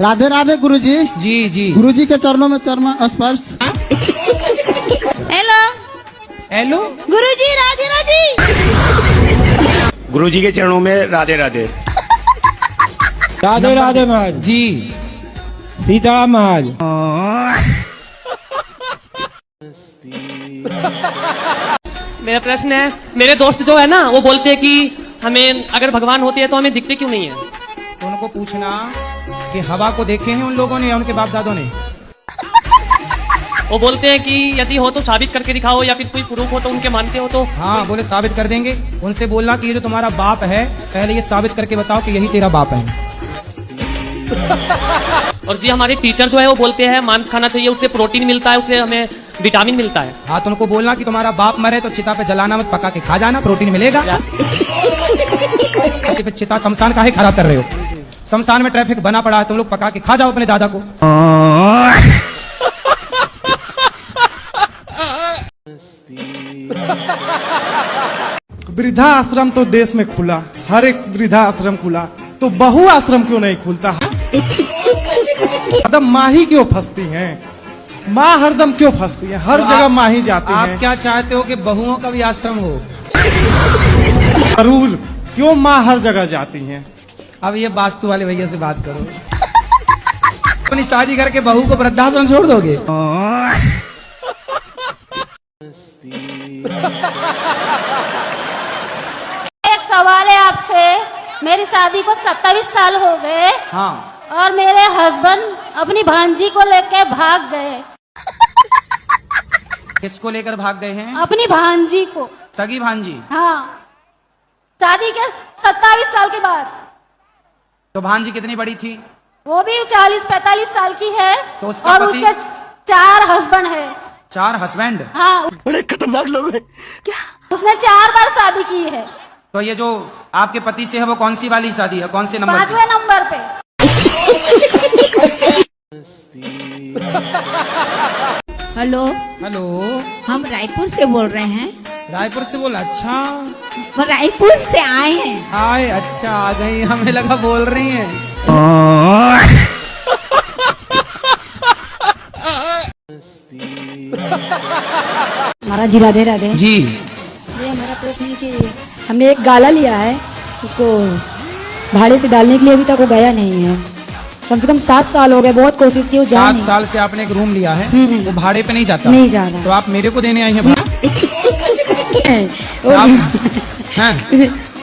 राधे राधे गुरुजी। जी जी गुरुजी के चरणों में चरण स्पर्श। हेलो हेलो गुरुजी, राधे राधे। गुरुजी के चरणों में राधे राधे। राधे राधे महाराज जी। सीताराम महाराज। मेरा प्रश्न है, मेरे दोस्त जो है ना वो बोलते हैं कि हमें अगर भगवान होते हैं तो हमें दिखते क्यों नहीं है? तो उनको पूछना कि हवा को देखे हैं उन लोगों ने या उनके बाप दादों ने? वो बोलते हैं कि यदि हो तो साबित करके दिखाओ या फिर कोई प्रूफ हो तो उनके मानते हो तो। हाँ बोले साबित कर देंगे। उनसे बोलना कि ये जो तुम्हारा बाप है पहले ये साबित करके बताओ कि यही तेरा बाप है। और जी हमारे टीचर जो है वो बोलते हैं मांस खाना चाहिए, उससे प्रोटीन मिलता है, उससे हमें विटामिन मिलता है। हाँ तो उनको बोलना कि तुम्हारा बाप मरे तो चिता पे जलाना मत, पका के खा जाना, प्रोटीन मिलेगा। चिता शमशान काहे खराब कर रहे हो? शमशान में ट्रैफिक बना पड़ा है, तुम लोग पका के खा जाओ अपने दादा को। वृद्धा आश्रम तो देश में खुला, हर एक वृद्धा आश्रम खुला, तो बहु आश्रम क्यों नहीं खुलता? हरदम माँ ही क्यों फंसती हैं? माँ हरदम क्यों फंसती है? हर जगह माँ ही जाती आप है। क्या चाहते हो कि बहुओं का भी आश्रम हो? जरूर, क्यों माँ हर जगह जाती हैं? अब ये वास्तु वाले भैया से बात करो। अपनी शादी करके बहू को वृद्धाश्रम छोड़ दोगे? एक सवाल है आपसे। मेरी शादी को 27 साल हो गए। हाँ। और मेरे हस्बैंड अपनी भांजी को लेकर भाग गए। किसको लेकर भाग गए हैं? अपनी भांजी को। सगी भांजी? हाँ, शादी के 27 साल के बाद। तो भांजी कितनी बड़ी थी? वो भी 40-45 साल की है। तो उसका और पति? उसके 4 हस्बैंड है। 4 हस्बैंड? हाँ, बड़े खतरनाक लोग हैं। उसने 4 बार शादी की है। तो ये जो आपके पति से है वो कौन सी वाली शादी है? कौन से नंबर? 5वें नंबर पे। हेलो हेलो, हम रायपुर से बोल रहे हैं। रायपुर से बोला? अच्छा वो रायपुर से आए हैं। आए, अच्छा आ गई, हमें लगा बोल रही हैं। महाराज जी राधे राधे जी। ये हमारा प्रश्न है कि हमने एक गाला लिया है, उसको भाड़े से डालने के लिए अभी तक वो गया नहीं है। कम से कम 7 साल हो गए, बहुत कोशिश की, वो जा 7 नहीं। साल से आपने एक रूम लिया है, वो भाड़े पे नहीं जाता? नहीं जा रहा। तो आप मेरे को देने आई हैं भाड़ा? हाँ?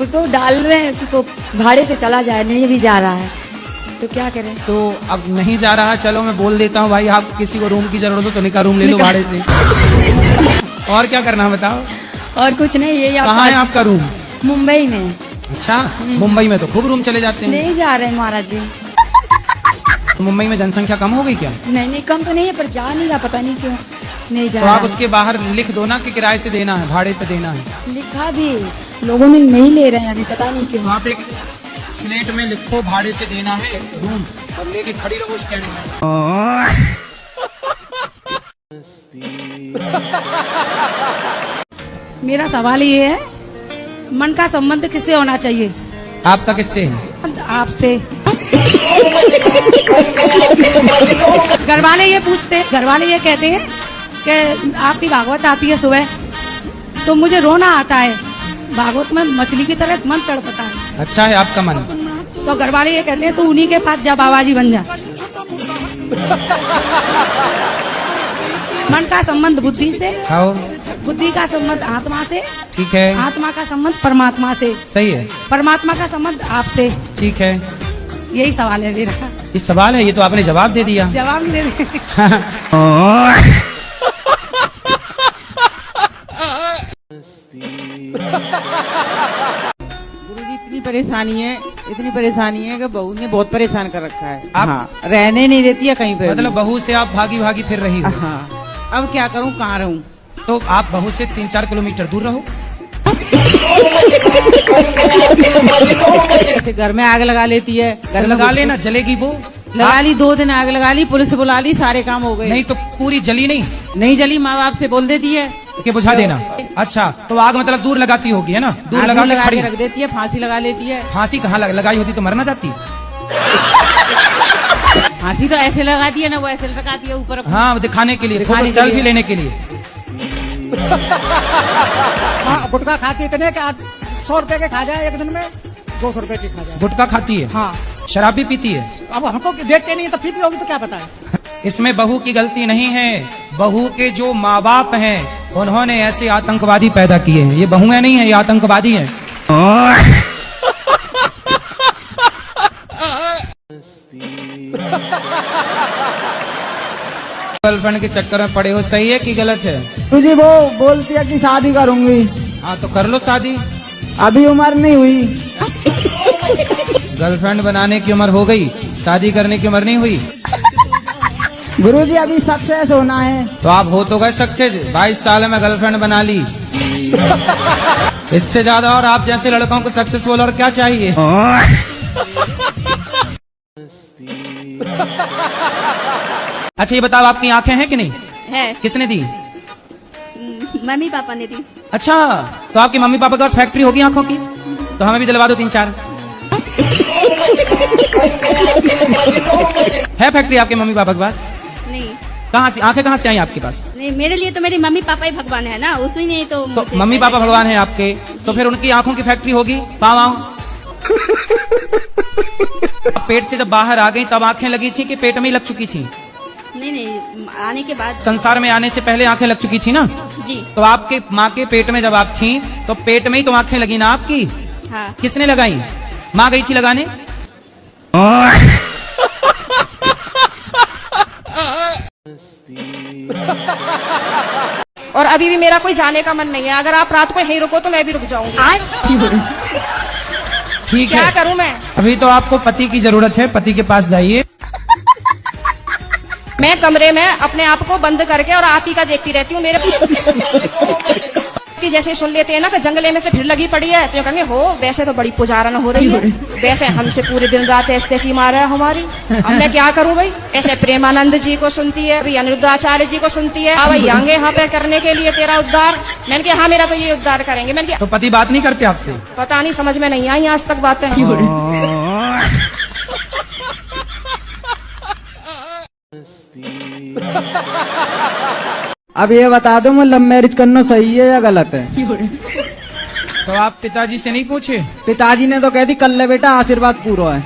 उसको डाल रहे हैं, उसको भाड़े से चला जाए, नहीं भी जा रहा है, तो क्या करें? तो अब नहीं जा रहा, चलो मैं बोल देता हूँ भाई, आप किसी को रूम की जरूरत हो तो निका रूम ले लो भाड़े से। और क्या करना है बताओ? और कुछ नहीं, यही कहाँ है आपका रूम? मुंबई में। अच्छा, मुंबई में तो खूब रूम चले जाते हैं। नहीं जा रहे हैं महाराज जी। तो मुंबई में जनसंख्या कम हो गई क्या? नहीं कम तो नहीं है, पर जा नहीं रहा, पता नहीं क्यों नहीं जा तो रहा आप है। उसके बाहर लिख दो ना कि किराए से देना है, भाड़े पे देना है। लिखा भी, लोगों ने नहीं ले रहे हैं अभी, पता नहीं क्यों। तो आप एक स्लेट में लिखो भाड़े से देना है रूम, और लेके खड़ी रहो स्टैंड में। मेरा सवाल ये है, मन का संबंध किससे होना चाहिए? आपका किससे है? आपसे। घर वाले ये पूछते, घर वाले ये कहते हैं कि आपकी भागवत आती है सुबह तो मुझे रोना आता है, भागवत में मछली की तरह मन तड़पता है। अच्छा है आपका मन? तो घर वाले ये कहते हैं तू उन्हीं के पास जा, बाबा जी बन जा। मन का संबंध बुद्धि से, खाओ। बुद्धि का संबंध आत्मा से, ठीक है। आत्मा का संबंध परमात्मा से, सही है। परमात्मा का संबंध आपसे। ठीक है, यही सवाल है मेरा। ये सवाल है? ये तो आपने जवाब दे दिया। जवाब नहीं दे रहे। गुरुजी इतनी परेशानी है कि बहू ने बहुत परेशान कर रखा है। आप- हाँ, रहने नहीं देती है कहीं पे। मतलब बहू से आप भागी भागी फिर रही हो? हाँ, अब क्या करूँ, कहाँ रहूँ? तो आप बहू से 3-4 किलोमीटर दूर रहो। ऐसे घर में आग लगा लेती है, घर में लगा लेना, जलेगी वो। लगा ली, 2 दिन आग लगा ली, पुलिस बुला ली, सारे काम हो गए। नहीं तो पूरी जली नहीं? नहीं जली, माँ बाप से बोल देती है कि बुझा देना। अच्छा, तो आग मतलब दूर लगाती होगी, है ना? दूर आग लगा के लगा खड़ी। के रख देती है, फांसी लगा लेती है। फांसी कहाँ लगाई होती तो मरना चाहती? हंसी तो ऐसे लगाती है ना, वो ऐसे लगाती है ऊपर। हाँ, दिखाने के लिए, दिखाने के सेल्फी लिए। लेने के लिए। हाँ, गुटखा खाती इतने कि 100 रुपए के खा जाए एक दिन में, 200 रुपए की खा जाए। गुटखा खाती है? हाँ। शराब भी पीती है? अब हमको देखते नहीं तो पीती होगी तो क्या पता है। इसमें बहू की गलती नहीं है, बहू के जो माँ बाप हैं उन्होंने ऐसे आतंकवादी पैदा किए हैं। ये बहुएं नहीं है, ये आतंकवादी हैं। गर्लफ्रेंड के चक्कर में पड़े हो, सही है कि गलत है? गुरुजी वो बोलती है कि शादी करूंगी। हाँ तो कर लो शादी। अभी उम्र नहीं हुई। गर्लफ्रेंड बनाने की उम्र हो गई, शादी करने की उम्र नहीं हुई। गुरुजी अभी सक्सेस होना है। तो आप हो तो गए सक्सेस, 22 साल में गर्लफ्रेंड बना ली। इससे ज्यादा और आप जैसे लड़कों को सक्सेसफुल और क्या चाहिए? अच्छा ये बताओ, आपकी आंखें हैं कि नहीं है। किसने दी? मम्मी पापा ने दी। अच्छा, तो आपकी मम्मी पापा के पास फैक्ट्री होगी आंखों की, तो हमें भी दिलवा दो 3-4। है फैक्ट्री आपके मम्मी पापा के पास? नहीं। कहाँ से आंखें कहाँ से आई आपके पास? नहीं, मेरे लिए तो मेरी मम्मी पापा ही भगवान है ना, उसमें नहीं तो मुझे मम्मी पापा भगवान है आपके, तो फिर उनकी आंखों की फैक्ट्री होगी। पाँव पेट से जब बाहर आ गई तब आंखें लगी थी कि पेट में ही लग चुकी थी? नहीं, आने के बाद। संसार में आने से पहले आंखें लग चुकी थी ना? जी। तो आपके माँ के पेट में जब आप थी तो पेट में ही तो आंखें लगी ना आपकी? हाँ। किसने लगाई? माँ गई थी लगाने? और अभी भी मेरा कोई जाने का मन नहीं है। अगर आप रात को यहीं रुको तो मैं भी रुक जाऊंगी। ठीक है, क्या करूं मैं? अभी तो आपको पति की जरूरत है, पति के पास जाइए। मैं कमरे में अपने आप को बंद करके और आप ही का देखती रहती हूँ। मेरे कि जैसे सुन लेते हैं ना कि जंगले में से भीड़ लगी पड़ी है, तो कहेंगे हो वैसे तो बड़ी पुजारन हो रही है, वैसे हमसे पूरे दिन रात ऐसी मारा है हमारी। अब मैं क्या करूं भाई? ऐसे प्रेमानंद जी को सुनती है, अभी अनिरुद्धाचार्य जी को सुनती है, अब आएंगे यहाँ पे करने के लिए तेरा उद्धार। मैंने कहा हाँ मेरा तो ये उद्धार करेंगे। मैंने कहा तो पति बात नहीं करते आपसे? पता नहीं, समझ में नहीं आई आज तक बातें। अब ये बता दो, मैं लव मैरिज करना सही है या गलत है? तो आप पिताजी से नहीं पूछे? पिताजी ने तो कह दी कर ले बेटा, आशीर्वाद पूरा है।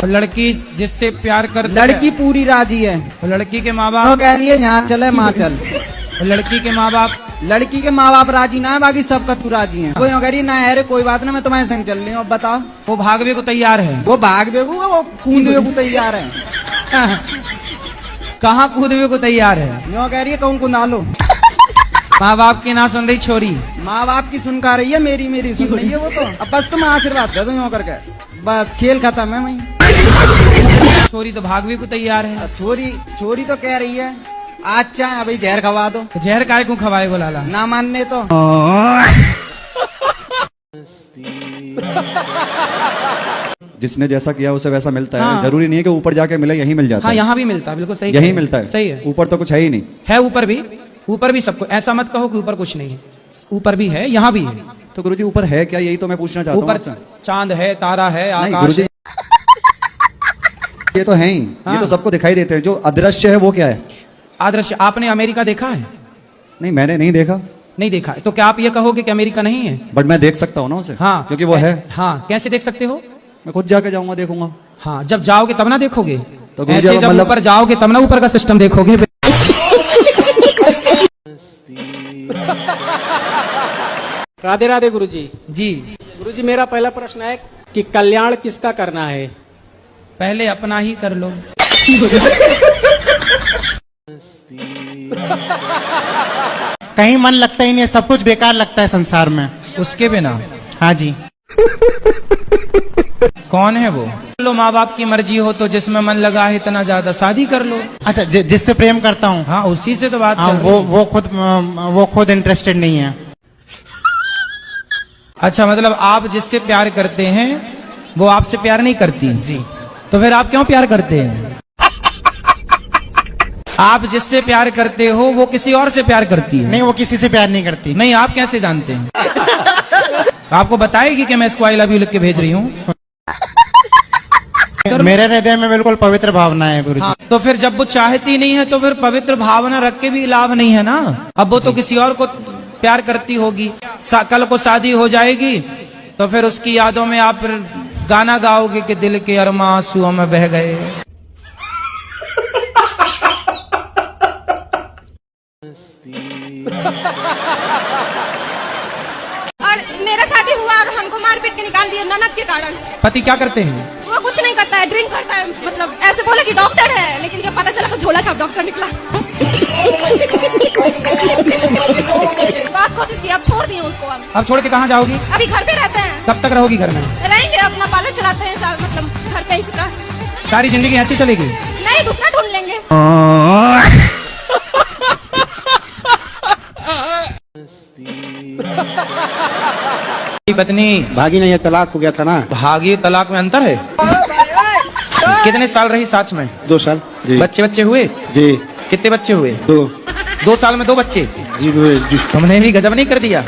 तो लड़की जिससे प्यार कर, लड़की पूरी राजी है। तो लड़की के माँ वो बाप? कह रही है यहाँ चले माँ चल। तो लड़की के माँ बाप? लड़की के माँ बाप राजी ना है, बाकी सबका तू राजी है। वो यूँ कह रही ना अरे कोई बात ना, मैं तुम्हारे संग चल रही हूँ। अब बताओ। वो भागवे को तैयार है? वो भाग बेगूगा, वो कूदवे को तैयार है। कहाँ कूदवे को तैयार है? यूँ कह रही है कहूँ कुंदा लो। माँ बाप की ना सुन रही छोरी? माँ बाप की सुन का रही है, मेरी सुन रही है वो तो। अब बस तुम आशीर्वाद दे दो यूँ करके, बस खेल खत्म है वही। छोरी तो भागवे को तैयार है। छोरी तो कह रही है आज चाहे अभी जहर खवा दो। तो जहर काय को खवाए गो लाला? ना मानने तो। जिसने जैसा किया उसे वैसा मिलता है। हाँ। जरूरी नहीं है कि ऊपर जाके मिले, यहीं मिल जाता हाँ, है। यहाँ भी मिलता है, बिल्कुल सही। यहीं मिलता है, सही है। ऊपर तो कुछ है ही नहीं। है ऊपर भी सबको। ऐसा मत कहो कि ऊपर कुछ नहीं है, ऊपर भी है, यहाँ भी है। तो गुरुजी ऊपर है क्या, यही तो मैं पूछना चाहता हूँ ऊपर आपसे। चांद है, तारा है, नहीं आकाश गुरुजी, है। ये तो है ही, ये तो सबको दिखाई देते हैं। जो अदृश्य है वो क्या है? आदर्श, आपने अमेरिका देखा है? नहीं मैंने नहीं देखा। नहीं देखा है, तो क्या आप ये कहोगे कि अमेरिका नहीं है? बट मैं देख सकता हूँ ना उसे। हाँ, क्योंकि वो है। हाँ, कैसे देख सकते हो? मैं खुद जाके जाऊंगा, देखूंगा। हाँ, जब जाओगे तब ना देखोगे। तो गुरुजी ऐसे अब जब मतलब- ऊपर जाओगे तब ना ऊपर का सिस्टम देखोगे। राधे राधे गुरुजी। जी गुरुजी, मेरा पहला प्रश्न है कि कल्याण किसका करना है? पहले अपना ही कर लो। कहीं मन लगता ही नहीं है, सब कुछ बेकार लगता है संसार में। उसके बिना? हाँ जी। कौन है वो? लो, माँ बाप की मर्जी हो तो जिसमें मन लगा है इतना ज्यादा शादी कर लो। अच्छा, जिससे प्रेम करता हूँ, हाँ उसी से तो बात हाँ, चल रही है। वो खुद इंटरेस्टेड नहीं है। अच्छा, मतलब आप जिससे प्यार करते हैं वो आपसे प्यार नहीं करती? जी। तो फिर आप क्यों प्यार करते हैं? आप जिससे प्यार करते हो वो किसी और से प्यार करती है? नहीं, वो किसी से प्यार नहीं करती। नहीं, आप कैसे जानते हैं? आपको बताएगी कि मैं इसको आई लव यू लिख के भेज रही हूँ? मेरे हृदय में बिल्कुल पवित्र भावना है गुरुजी। हाँ, तो फिर जब वो चाहती नहीं है तो फिर पवित्र भावना रख के भी लाभ नहीं है ना। अब वो तो किसी और को प्यार करती होगी, कल को शादी हो जाएगी तो फिर उसकी यादों में आप फिर गाना गाओगे कि दिल के अरमा आंसुओं में बह गए। और मेरा शादी हुआ और हमको मार पीट के निकाल दिया ननद के कारण। पति क्या करते हैं? वो कुछ नहीं करता है, ड्रिंक करता है, मतलब ऐसे बोले कि डॉक्टर है, लेकिन जब पता चला तो झोला छाप डॉक्टर निकला। बहुत कोशिश की, अब छोड़ दिए उसको। अब छोड़ के कहाँ जाओगी? अभी घर पे रहते हैं। कब तक रहोगी घर में? रहेंगे, अपना पार्लर चलाते हैं, मतलब घर पे इस तरह। सारी जिंदगी ऐसी चलेगी? नहीं, दूसरा ढूंढ लेंगे। पत्नी भागी नहीं है, तलाक हो गया था ना। भागी तलाक में अंतर है? कितने साल रही साथ में? 2 साल जी। बच्चे हुए जी? कितने बच्चे हुए? 2 साल में 2 बच्चे जी। तुमने भी गजब नहीं कर दिया।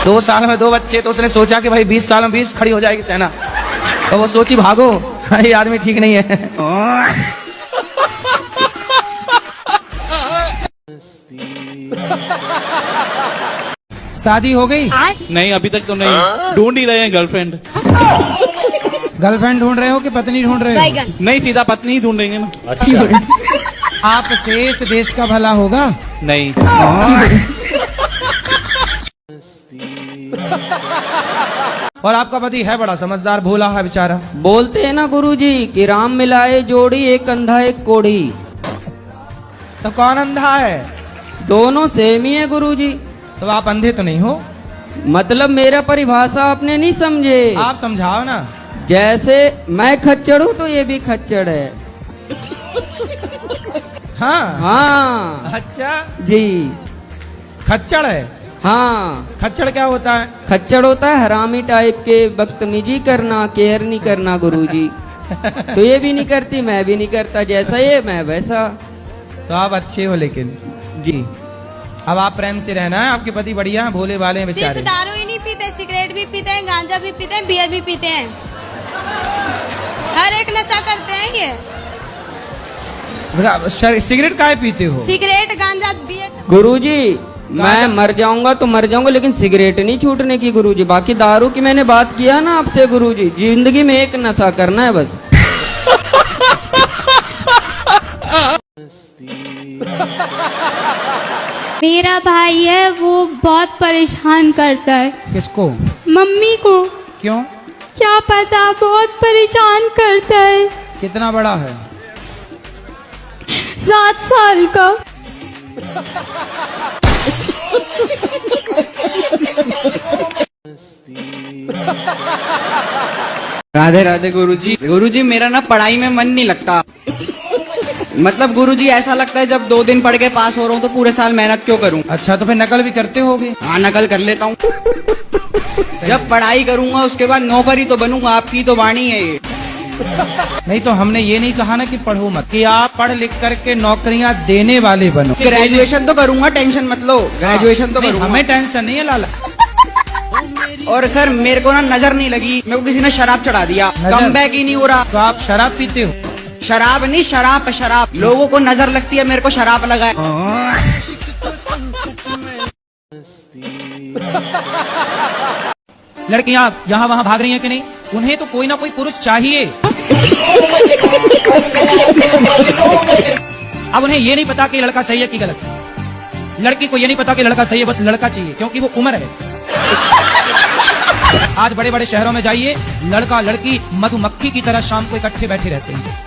2 साल में 2 बच्चे, तो उसने सोचा कि भाई 20 साल में 20 खड़ी हो जाएगी सेना, तो वो सोची भागो, ये आदमी ठीक नहीं है। शादी हो गई? नहीं, अभी तक तो नहीं। ढूंढ ही रहे हैं गर्लफ्रेंड। गर्लफ्रेंड ढूंढ रहे हो कि पत्नी ढूंढ रहे हो? नहीं, सीधा पत्नी ही ढूंढेंगे ना। आपसे इस देश का भला होगा? नहीं। और आपका पति है बड़ा समझदार, भोला है बेचारा। बोलते हैं ना गुरुजी कि राम मिलाए जोड़ी, एक अंधा एक कोड़ी। तो कौन अंधा है? दोनों सेम ही है गुरुजी। तो आप अंधे तो नहीं हो? मतलब मेरा परिभाषा आपने नहीं समझे। आप समझाओ ना। जैसे मैं खच्चर हूँ तो ये भी खच्चर है। हाँ। अच्छा जी। खच्चर है? हाँ। खच्चर क्या होता है? खच्चर होता है हरामी टाइप के, बदतमीजी करना, केयर नहीं करना गुरुजी। तो ये भी नहीं करती, मैं भी नहीं करता, जैसा ये मैं वैसा। तो आप अच्छे हो लेकिन। जी। अब आप प्रेम से रहना है, आपके पति बढ़िया हैं, भोले वाले हैं बेचारे। सिर्फ दारू ही नहीं पीते, सिगरेट भी पीते हैं, गांजा भी पीते हैं, बियर भी पीते हैं, हर एक नशा करते हैं ये। सिगरेट काहे पीते हो? सिगरेट, गांजा, बियर। गुरुजी मैं मर जाऊंगा तो मर जाऊंगा, लेकिन सिगरेट नहीं छूटने की गुरुजी। बाकी दारू की मैंने बात किया ना आपसे गुरुजी, जिंदगी में एक नशा करना है बस। मेरा भाई है, वो बहुत परेशान करता है। किसको? मम्मी को। क्यों? क्या पता, बहुत परेशान करता है। कितना बड़ा है? 7 साल का। राधे राधे गुरुजी। गुरुजी मेरा ना पढ़ाई में मन नहीं लगता। मतलब गुरुजी ऐसा लगता है जब 2 दिन पढ़ के पास हो रहा हूँ तो पूरे साल मेहनत क्यों करूँ। अच्छा, तो फिर नकल भी करते होगे? हाँ, नकल कर लेता हूँ। जब पढ़ाई करूंगा उसके बाद नौकरी तो बनूंगा, आपकी तो वाणी है ये। नहीं तो हमने ये नहीं कहा ना कि पढ़ो मत, कि आप पढ़ लिख करके नौकरियां देने वाले बनो। ग्रेजुएशन तो करूंगा, टेंशन मत लो, ग्रेजुएशन तो करूंगा। हमें टेंशन नहीं है लाला। और सर मेरे को ना नजर नहीं लगी, मेरे को किसी ने शराब चढ़ा दिया, कम बैक ही नहीं हो रहा। तो आप शराब पीते हो? शराब नहीं, शराब शराब। लोगों को नजर लगती है, मेरे को शराब लगा है। लड़कियां यहाँ वहाँ भाग रही हैं कि नहीं? उन्हें तो कोई ना कोई पुरुष चाहिए। अब उन्हें ये नहीं पता कि लड़का सही है कि गलत है। लड़की को ये नहीं पता कि लड़का सही है, बस लड़का चाहिए, क्योंकि वो उम्र है। आज बड़े बड़े शहरों में जाइए, लड़का लड़की मधुमक्खी की तरह शाम को इकट्ठे बैठे रहते हैं।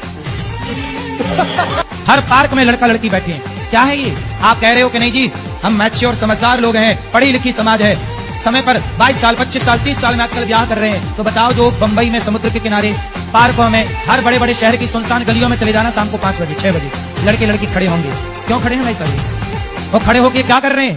हर पार्क में लड़का लड़की बैठे हैं। क्या है ये? आप कह रहे हो कि नहीं जी हम मैच्योर समझदार लोग हैं, पढ़ी लिखी समाज है, समय पर 22 साल 25 साल 30 साल में आजकल ब्याह कर रहे हैं। तो बताओ, जो बंबई में समुद्र के किनारे पार्कों में, हर बड़े बड़े शहर की सुनसान गलियों में चले जाना शाम को 5 बजे 6 बजे, लड़के लड़की खड़े होंगे। क्यों खड़े हैं भाई साहब? वो खड़े होके क्या कर रहे हैं?